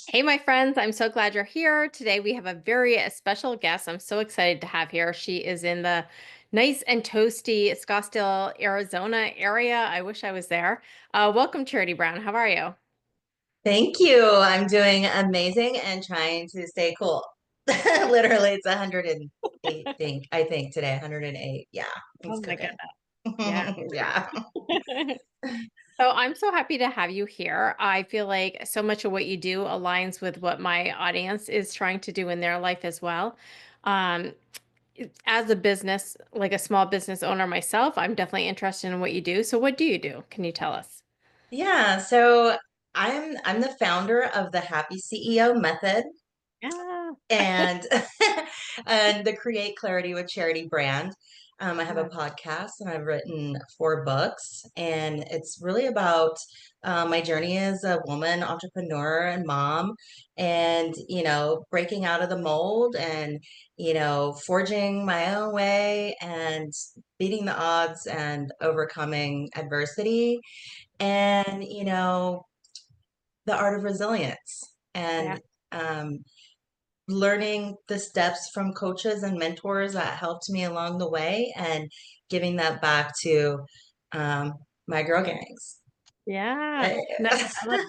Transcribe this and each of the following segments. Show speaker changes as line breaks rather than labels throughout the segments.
Hey, my friends, I'm so glad you're here. Today we have a very special guest I'm so excited to have here. She is in the nice and toasty Scottsdale, Arizona area. I wish I was there. Welcome, Charity Brown. How are you?
Thank you. I'm doing amazing and trying to stay cool. Literally, it's 108, I think today, 108. Yeah, it's
Oh my
cooking.
goodness. Yeah.
Yeah.
So I'm so happy to have you here. I feel like so much of what you do aligns with what my audience is trying to do in their life as well. Um, as a business, like a small business owner myself, I'm definitely interested in what you do. So what do you do? Can you tell us?
Yeah, so I'm the founder of the Happy CEO method
Yeah.
and and the Create Clarity with Charity brand. I have a
Yeah.
podcast and I've written 4 books, and it's really about my journey as a woman entrepreneur and mom, and breaking out of the mold and forging my own way and beating the odds and overcoming adversity, and the art of resilience
Yeah.
and learning the steps from coaches and mentors that helped me along the way and giving that back to um, my girl gangs.
Yeah. Nice. I love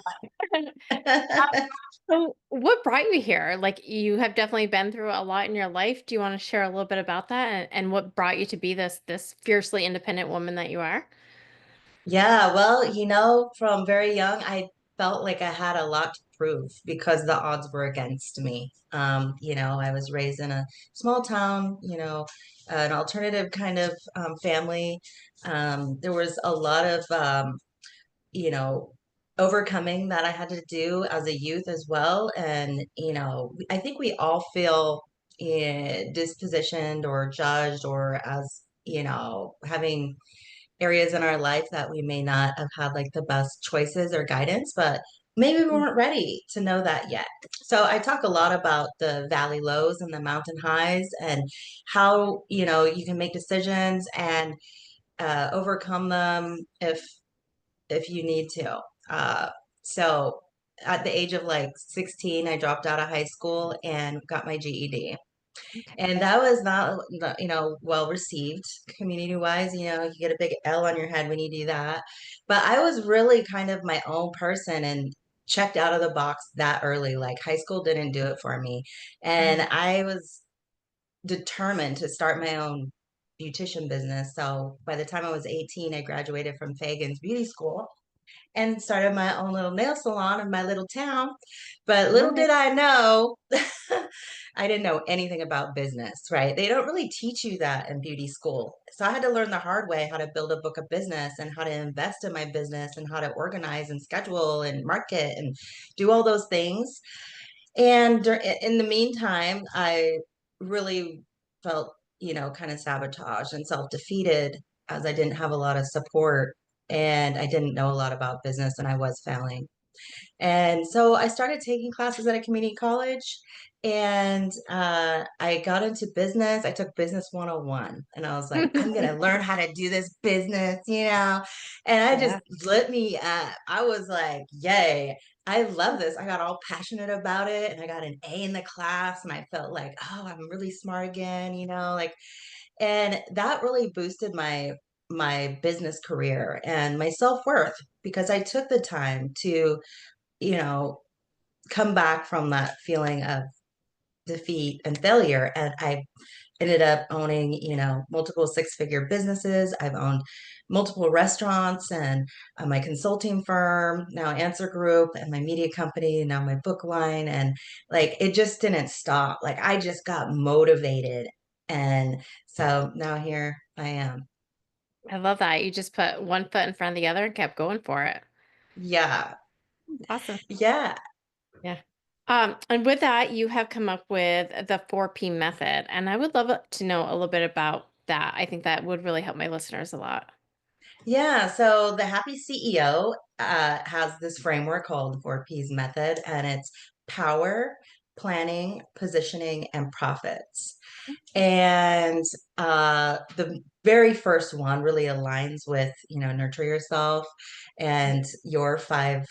that. So what brought you here? Like you have definitely been through a lot in your life. Do you want to share a little bit about that and what brought you to be this fiercely independent woman that you are?
Yeah, well, from very young, I felt like I had a lot to prove because the odds were against me. I was raised in a small town, an alternative kind of family. There was a lot of you know, overcoming that I had to do as a youth as well. And, I think we all feel dispositioned or judged or as, having areas in our life that we may not have had like the best choices or guidance, but maybe we weren't ready to know that yet. So I talk a lot about the valley lows and the mountain highs and how, you can make decisions and overcome them if you need to. So at the age of like 16, I dropped out of high school and got my GED.
Okay.
And that was not, well received community wise. You get a big L on your head when you do that. But I was really kind of my own person and checked out of the box that early. Like high school didn't do it for me. And
Mhm.
I was determined to start my own beautician business. So by the time I was 18, I graduated from Fagan's Beauty School and started my own little nail salon in my little town. But little
Nice.
did I know, I didn't know anything about business, right? They don't really teach you that in beauty school. So I had to learn the hard way how to build a book of business and how to invest in my business and how to organize and schedule and market and do all those things. And in the meantime, I really felt, kind of sabotaged and self-defeated as I didn't have a lot of support and I didn't know a lot about business and I was failing. And so I started taking classes at a community college, and I got into business. I took business 101 and I was like, I'm going to learn how to do this business. And I just
Yeah.
lit me up. I was like, yay, I love this. I got all passionate about it and I got an A in the class and I felt like, oh, I'm really smart again, like, and that really boosted my business career and my self-worth because I took the time to you know, come back from that feeling of defeat and failure. And I ended up owning, multiple 6-figure businesses. I've owned multiple restaurants and my consulting firm, now Answer Group, and my media company, now my book line. And like, it just didn't stop. Like, I just got motivated. And so now here I am.
I love that. You just put one foot in front of the other and kept going for it.
Yeah.
Awesome.
Yeah.
Yeah. And with that, you have come up with the 4P method, and I would love to know a little bit about that. I think that would really help my listeners a lot.
Yeah, so the Happy CEO has this framework called the 4Ps method, and it's power, planning, positioning, and profits. And the very first one really aligns with, nurture yourself and your 5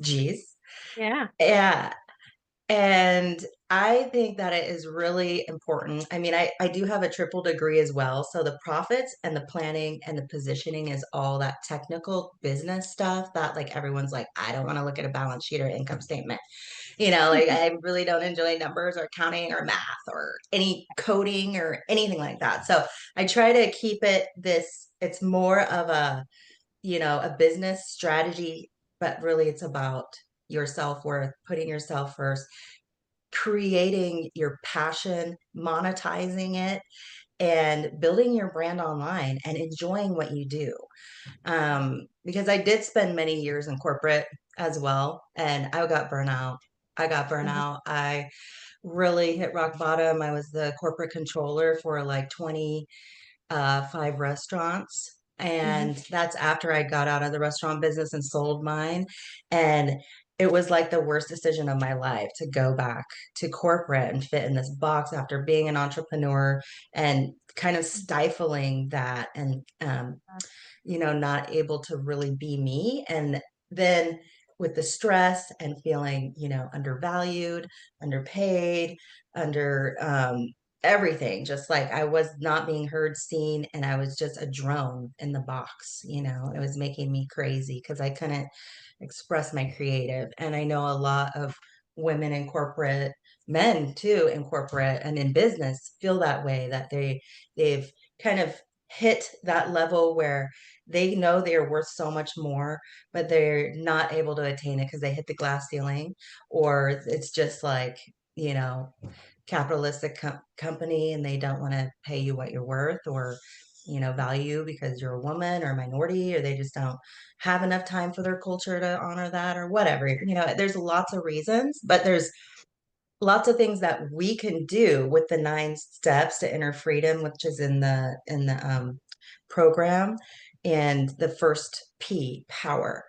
Gs.
Yeah.
Yeah. And I think that it is really important. I mean, I do have a triple degree as well. So the profits and the planning and the positioning is all that technical business stuff that like everyone's like, I don't want to look at a balance sheet or income statement. Like I really don't enjoy numbers or accounting or math or any coding or anything like that. So I try to keep it this, it's more of a business strategy, but really it's about your self-worth, putting yourself first, creating your passion, monetizing it, and building your brand online and enjoying what you do. Because I did spend many years in corporate as well, and I got burnout. I got
Mhm.
burnout. I really hit rock bottom. I was the corporate controller for like 5 restaurants.
Mhm.
And that's after I got out of the restaurant business and sold mine. And it was like the worst decision of my life to go back to corporate and fit in this box after being an entrepreneur and kind of stifling that and not able to really be me. And then with the stress and feeling, undervalued, underpaid, under everything, just like I was not being heard, seen, and I was just a drone in the box. It was making me crazy because I couldn't express my creative. And I know a lot of women in corporate, men too in corporate and in business feel that way, that they've kind of hit that level where they know they are worth so much more, but they're not able to attain it because they hit the glass ceiling, or it's just like, you know, capitalistic company and they don't want to pay you what you're worth, or value because you're a woman or a minority, or they just don't have enough time for their culture to honor that, or whatever. There's lots of reasons, but there's lots of things that we can do with the 9 steps to inner freedom, which is in the program, and the first P, power.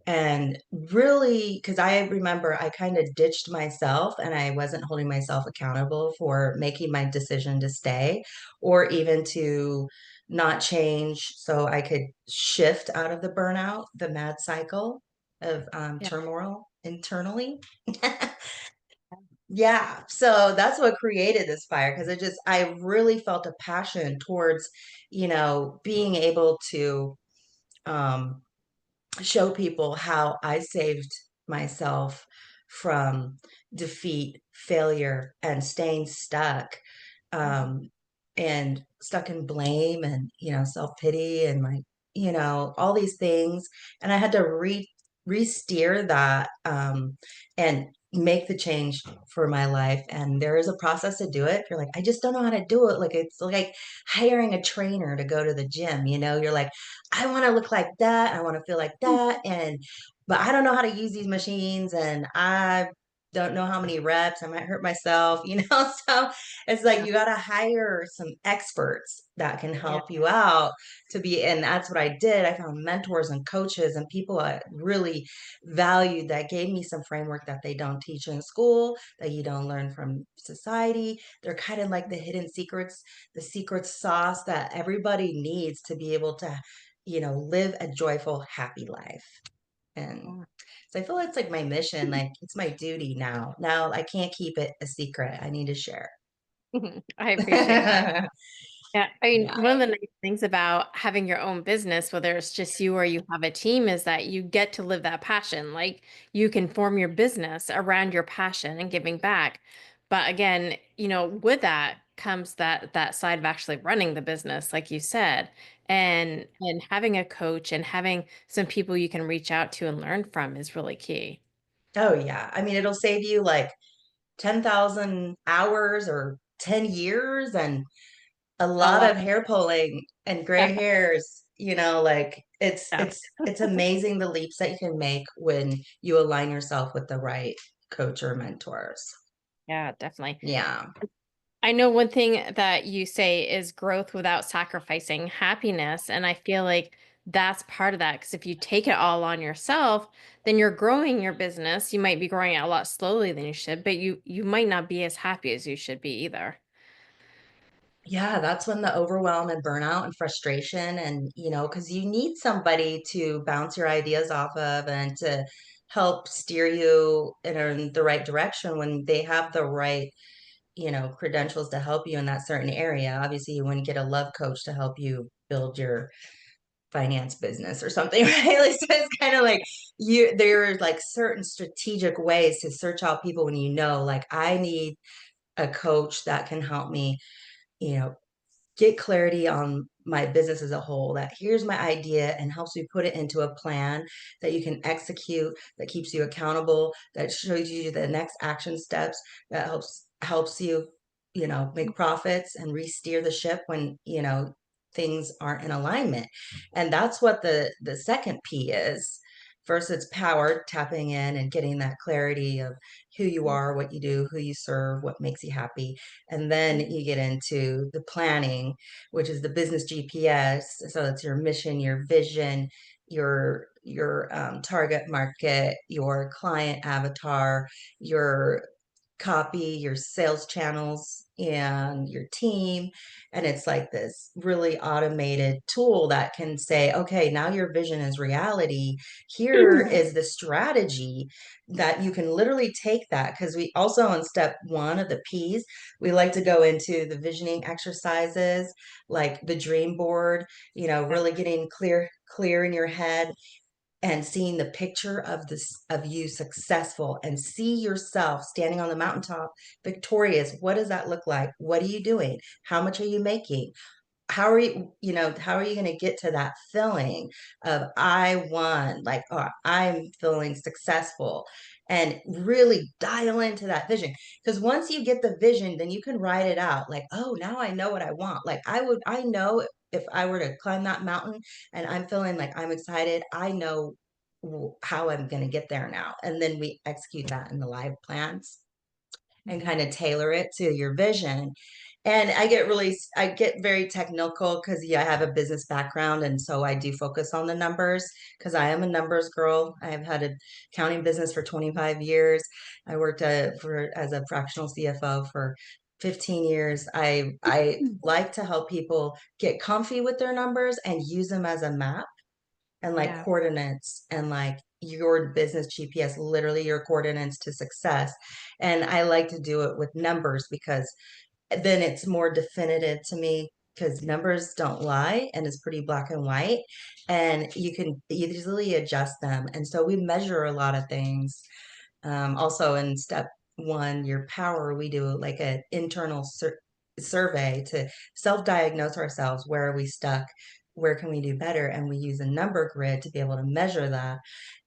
And really, because I remember I kind of ditched myself and I wasn't holding myself accountable for making my decision to stay or even to not change so I could shift out of the burnout, the mad cycle of
Yeah.
turmoil internally. Yeah, so that's what created this fire, because I really felt a passion towards, being able to um show people how I saved myself from defeat, failure, and staying stuck,
Mhm.
um, and stuck in blame and, self-pity and all these things. And I had to re-steer that, and make the change for my life. And there is a process to do it. If you're like, I just don't know how to do it. Like, it's like hiring a trainer to go to the gym, you're like, I want to look like that. I want to feel like that. But I don't know how to use these machines and I don't know how many reps. I might hurt myself, So it's like
Yeah.
you got to hire some experts that can
Yeah.
help you out and that's what I did. I found mentors and coaches and people I really valued that gave me some framework that they don't teach in school, that you don't learn from society. They're kind of like the hidden secrets, the secret sauce that everybody needs to be able to live a joyful, happy life. And
Yeah.
so I feel it's like my mission, like it's my duty now. Now I can't keep it a secret. I need to share.
I appreciate that. Yeah, I mean,
Yeah.
one of the nice things about having your own business, whether it's just you or you have a team, is that you get to live that passion. Like you can form your business around your passion and giving back. But again, with that comes that side of actually running the business, like you said, and having a coach and having some people you can reach out to and learn from is really key.
Oh yeah. I mean, it'll save you like 10,000 hours or 10 years and a
A
lot
lot.
of hair pulling and gray hairs, like it's amazing the leaps that you can make when you align yourself with the right coach or mentors.
Yeah, definitely.
Yeah.
I know one thing that you say is growth without sacrificing happiness. And I feel like that's part of that. Because if you take it all on yourself, then you're growing your business. You might be growing it a lot slowly than you should, but you might not be as happy as you should be either.
Yeah, that's when the overwhelm and burnout and frustration and, because you need somebody to bounce your ideas off of and to help steer you in the right direction when they have the right, credentials to help you in that certain area. Obviously, you wouldn't get a love coach to help you build your finance business or something, right? Like, so it's kind of like there are like certain strategic ways to search out people when like, I need a coach that can help me, you know, get clarity on my business as a whole, that here's my idea and helps me put it into a plan that you can execute, that keeps you accountable, that shows you the next action steps, that helps you, make profits and re-steer the ship when, things aren't in alignment. And that's what the second P is. First, it's power, tapping in and getting that clarity of who you are, what you do, who you serve, what makes you happy. And then you get into the planning, which is the business GPS. So it's your mission, your vision, your target market, your client avatar, your copy, your sales channels, and your team. And it's like this really automated tool that can say, okay, now your vision is reality. Here is the strategy that you can literally take that. Because we also, on step one of the P's, we like to go into the visioning exercises, like the dream board, really getting clear in your head and seeing the picture of you successful, and see yourself standing on the mountaintop victorious. What does that look like? What are you doing? How much are you making? How are you going to get to that feeling of I won, like, oh, I'm feeling successful, and really dial into that vision. Because once you get the vision, then you can write it out like, oh, now I know what I want. Like, I know if I were to climb that mountain and I'm feeling like I'm excited, I know how I'm going to get there now. And then we execute that in the live plans and kind of tailor it to your vision. And I get very technical because, yeah, I have a business background. And so I do focus on the numbers because I am a numbers girl. I've had a accounting business for 25 years. I worked as a fractional CFO for 15 years. I like to help people get comfy with their numbers and use them as a map and like
Yeah.
coordinates and like your business GPS, literally your coordinates to success. And I like to do it with numbers because then it's more definitive to me, because numbers don't lie and it's pretty black and white, and you can easily adjust them. And so we measure a lot of things. Also, in step one, your power, we do like an internal survey to self-diagnose ourselves. Where are we stuck? Where can we do better? And we use a number grid to be able to measure that.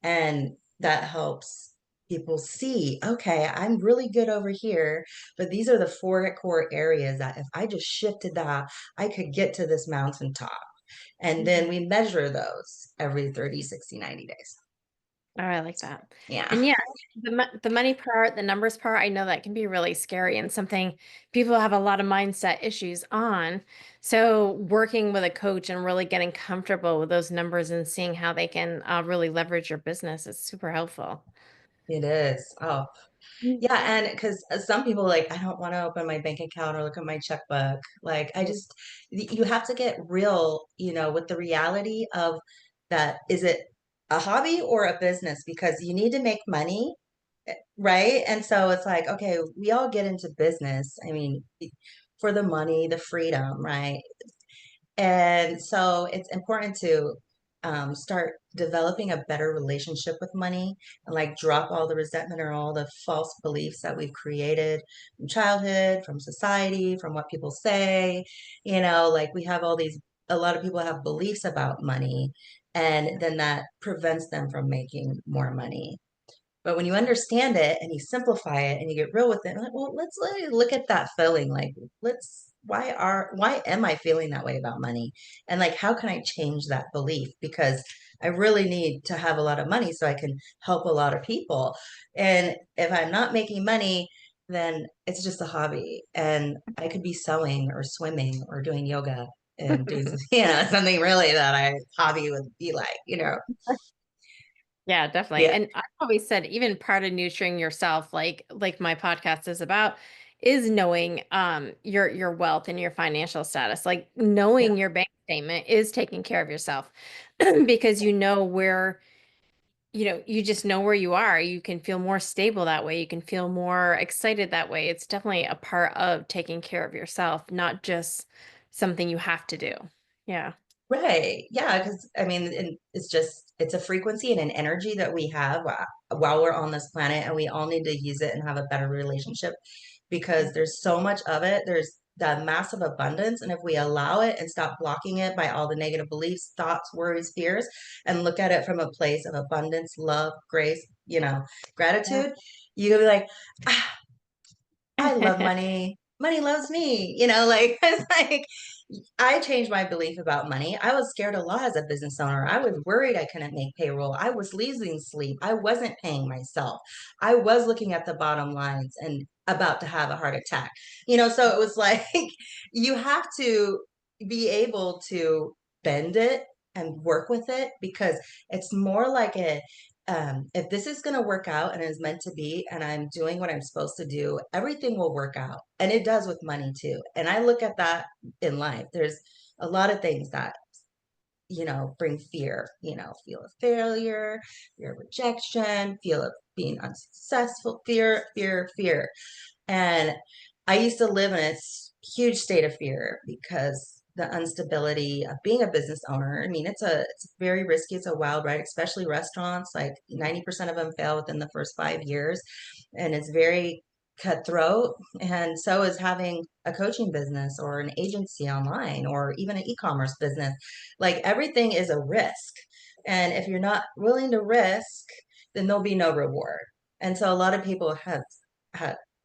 And that helps people see, okay, I'm really good over here, but these are the four core areas that if I just shifted that, I could get to this mountaintop. And then we measure those every 30, 60, 90 days.
Oh, I like that.
Yeah.
And yeah, the money part, the numbers part, I know that can be really scary and something people have a lot of mindset issues on. So working with a coach and really getting comfortable with those numbers and seeing how they can really leverage your business is super helpful.
It is. Oh, yeah. And because some people, like, I don't want to open my bank account or look at my checkbook. Like, you have to get real, with the reality of that. Is it a hobby or a business? Because you need to make money, right? And so it's like, okay, we all get into business. I mean, for the money, the freedom, right? And so it's important to start developing a better relationship with money, and like drop all the resentment or all the false beliefs that we've created from childhood, from society, from what people say. Like we have a lot of people have beliefs about money, and then that prevents them from making more money. But when you understand it and you simplify it and you get real with it, like, well, let's look at that feeling. Like, why am I feeling that way about money? And like, how can I change that belief? Because I really need to have a lot of money so I can help a lot of people. And if I'm not making money, then it's just a hobby. And I could be sewing or swimming or doing yoga and doing, something really that I hobby would be like.
Yeah, definitely.
Yeah.
And I've always said even part of nurturing yourself, like my podcast is about, is knowing your wealth and your financial status. Like
Yeah.
knowing your bank statement is taking care of yourself because you know you just know where you are. You can feel more stable that way. You can feel more excited that way. It's definitely a part of taking care of yourself, not just something you have to do. Yeah.
Right. Yeah, because I mean, it's just it's a frequency and an energy that we have while we're on this planet, and we all need to use it and have a better relationship because there's so much of it. There's that massive abundance, and if we allow it and stop blocking it by all the negative beliefs, thoughts, worries, fears, and look at it from a place of abundance, love, grace,
Yeah.
gratitude, you can be like, ah, I love money. Money loves me. Like it's like I changed my belief about money. I was scared a lot as a business owner. I was worried I couldn't make payroll. I was losing sleep. I wasn't paying myself. I was looking at the bottom lines and about to have a heart attack. So it was like you have to be able to bend it and work with it because it's more like if this is going to work out and is meant to be, and I'm doing what I'm supposed to do, everything will work out. And it does with money too. And I look at that in life. There's a lot of things that, bring fear, feel of failure, fear of rejection, feel of being unsuccessful, fear, fear, fear. And I used to live in a huge state of fear because the instability of being a business owner. I mean, it's very risky. It's a wild ride, especially restaurants. Like 90% of them fail within the first 5 years, and it's very cutthroat. And so is having a coaching business or an agency online or even an e-commerce business. Like everything is a risk. And if you're not willing to risk, then there'll be no reward. And so a lot of people have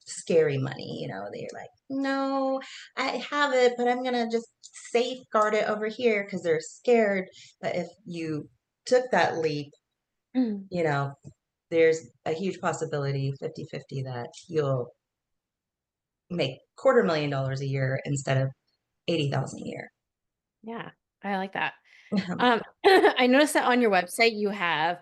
scary money. They're like, no, I have it, but I'm gonna just safeguard it over here because they're scared. But if you took that leap,
Mm.
you know, there's a huge possibility, 50-50, that you'll make $250,000 a year instead of 80,000 a year.
Yeah. I like that. I noticed that on your website you have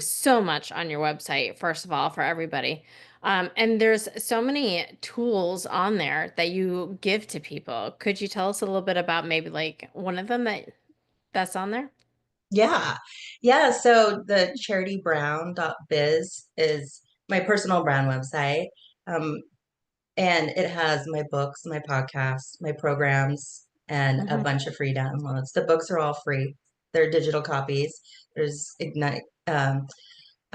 so much on your website, first of all, for everybody. And there's so many tools on there that you give to people. Could you tell us a little bit about maybe like one of them that's on there?
Yeah. Yeah. So the charitybrown.biz is my personal brand website. Um, And it has my books, my podcasts, my programs, and a
Hmm.
bunch of free downloads. The books are all free. They're digital copies. There's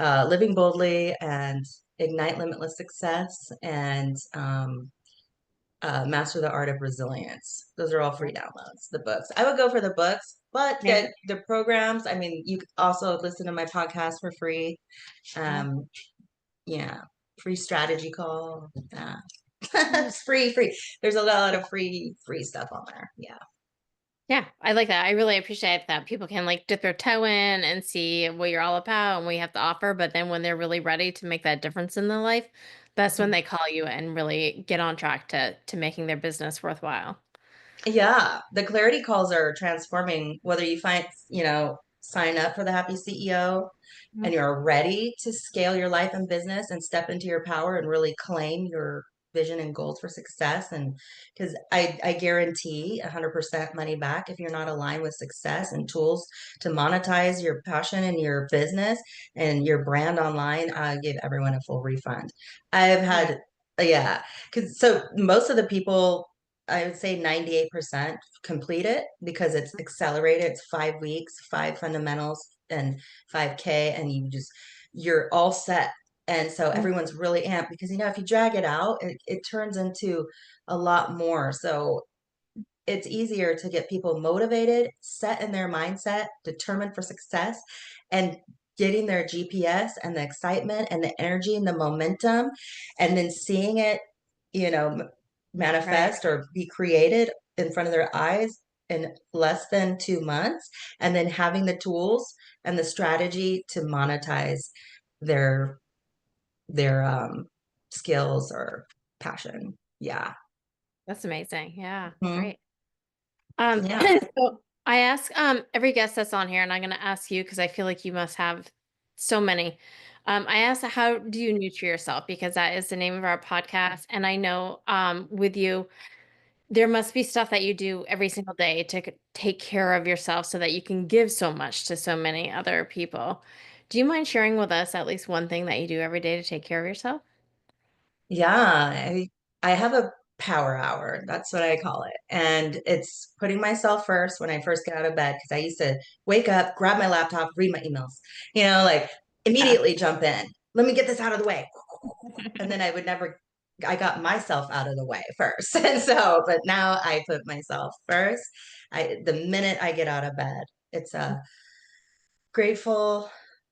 Living Boldly, and Ignite Limitless Success, and Master the Art of Resilience. Those are all free downloads. The books. I would go for the books, but
Yeah.
the programs. I mean, you could also listen to my podcast for free.
Yeah.
Um, yeah, free strategy call. Yeah.
Yeah.
It's free. There's a lot of free stuff on there. Yeah.
Yeah, I like that. I really appreciate that people can like dip their toe in and see what you're all about and what you have to offer. But then when they're really ready to make that difference in their life, that's when they call you and really get on track to making their business worthwhile.
Yeah, the clarity calls are transforming whether you sign up for the Happy CEO
Mhm.
and you're ready to scale your life and business and step into your power and really claim your vision and goals for success. And because I guarantee 100% money back if you're not aligned with success and tools to monetize your passion and your business and your brand online, I give everyone a full refund. I've
Yeah.
had, yeah, because so most of the people, I would say 98% complete it because it's accelerated. It's 5 weeks, five fundamentals, and 5K, and you're all set. And so
Mm.
everyone's really amped because, if you drag it out, it turns into a lot more. So it's easier to get people motivated, set in their mindset, determined for success, and getting their GPS and the excitement and the energy and the momentum, and then seeing it, you know,
Right.
manifest or be created in front of their eyes in less than 2 months, and then having the tools and the strategy to monetize their their skills or passion. Yeah.
That's amazing. Yeah.
Mhm.
Great.
Yeah.
So I ask every guest that's on here, and I'm gonna ask you because I feel like you must have so many. I ask how do you nurture yourself because that is the name of our podcast. And I know with you there must be stuff that you do every single day to take care of yourself so that you can give so much to so many other people. Do you mind sharing with us at least one thing that you do every day to take care of yourself?
Yeah, I have a power hour. That's what I call it. And it's putting myself first when I first get out of bed because I used to wake up, grab my laptop, read my emails, like
Yeah.
immediately jump in. Let me get this out of the way. And then I would never, I got myself out of the way first. And so, but now I put myself first. The minute I get out of bed, it's a grateful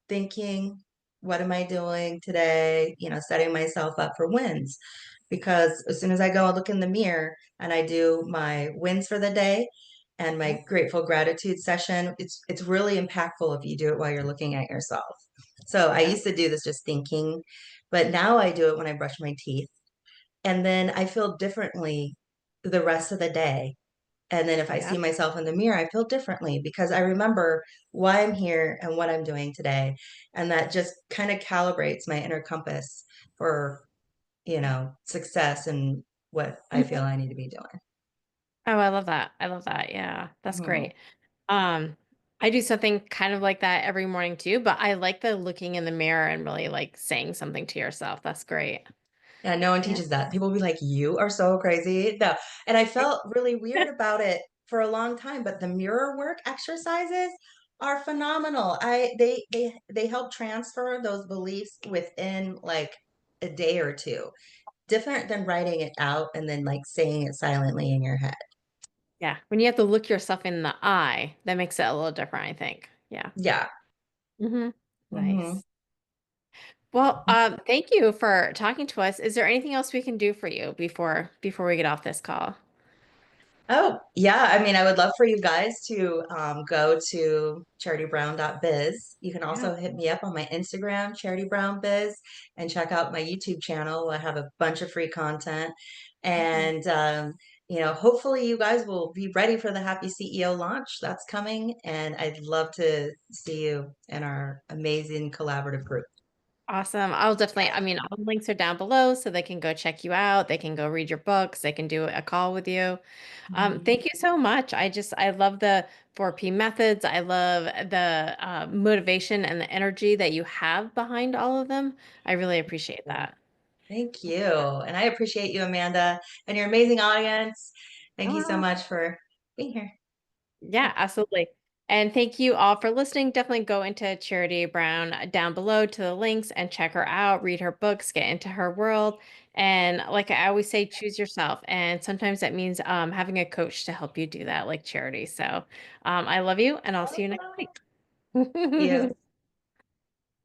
thinking, what am I doing today? Setting myself up for wins. Because as soon as I go and look in the mirror and I do my wins for the day and
Yeah.
my grateful gratitude session, it's really impactful if you do it while you're looking at yourself. So I
Yeah.
used to do this just thinking, but now I do it when I brush my teeth. And then I feel differently the rest of the day. And then if I
Yeah.
see myself in the mirror, I feel differently because I remember why I'm here and what I'm doing today. And that just kind of calibrates my inner compass for, success and what I feel
Mhm.
I need to be doing.
Oh, I love that. I love that. Yeah, that's
Mhm.
great. Um, I do something kind of like that every morning too, but I like the looking in the mirror and really like saying something to yourself. That's great.
Yeah, no one
Yeah.
teaches that. People will be like, "You are so crazy." No. And I felt really weird about it for a long time, but the mirror work exercises are phenomenal. They help transfer those beliefs within like a day or two. Different than writing it out and then like saying it silently in your head.
Yeah. When you have to look yourself in the eye, that makes it a little different, I think. Yeah.
Yeah.
Hmm.
Hmm.
Nice. Well, thank you for talking to us. Is there anything else we can do for you before we get off this call?
Oh, yeah. I mean, I would love for you guys to go to charitybrown.biz. You can
Yeah.
also hit me up on my Instagram, charitybrownbiz, and check out my YouTube channel. I have a bunch of free content.
Yeah.
And, hopefully you guys will be ready for the Happy CEO launch. That's coming. And I'd love to see you in our amazing collaborative group.
Awesome. I'll definitely, I mean, all the links are down below so they can go check you out. They can go read your books. They can do a call with you.
Mhm.
Thank you so much. I love the 4P methods. I love the motivation and the energy that you have behind all of them. I really appreciate that.
Thank you. And I appreciate you, Amanda, and your amazing audience. Thank you so
Oh,
much for being here.
yeah, absolutely. And thank you all for listening. Definitely go into Charity Brown down below to the links and check her out, read her books, get into her world. And like I always say, choose yourself. And sometimes that means having a coach to help you do that, like Charity. So I love you, and I'll see you next week.
You.